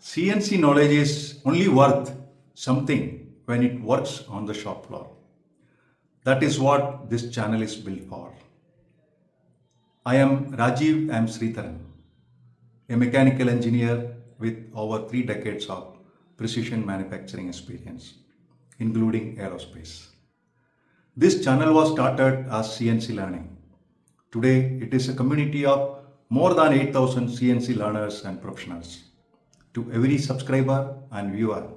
CNC knowledge is only worth something when it works on the shop floor. That is what this channel is built for. I am Rajeev M. Sreedharan, a mechanical engineer with over 3 decades of precision manufacturing experience, including aerospace. This channel was started as CNC-Learning. Today, it is a community of more than 8,000 CNC learners and professionals. To every subscriber and viewer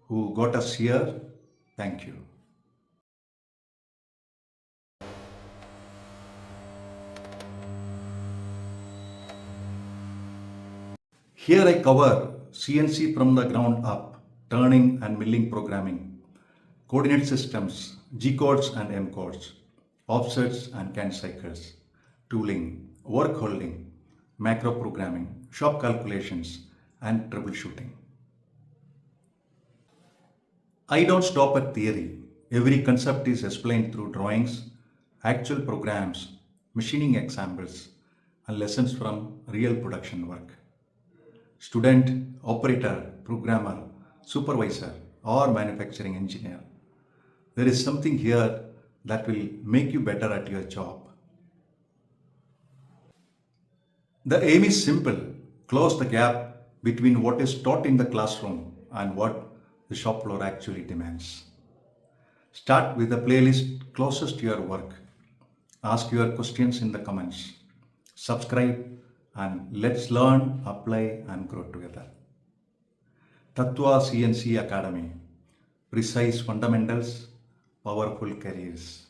who got us here, thank you. Here I cover CNC from the ground up, turning and milling programming, coordinate systems, G codes and M codes, offsets and can cycles, tooling, work holding, macro programming, shop calculations, and troubleshooting. I don't stop at theory. Every concept is explained through drawings, actual programs, machining examples, and lessons from real production work. Student, operator, programmer, supervisor, or manufacturing engineer, there is something here that will make you better at your job. The aim is simple: close the gap between what is taught in the classroom and what the shop floor actually demands. Start with the playlist closest to your work. Ask your questions in the comments. Subscribe and let's learn, apply and grow together. TATVA CNC Academy. Precise fundamentals, powerful careers.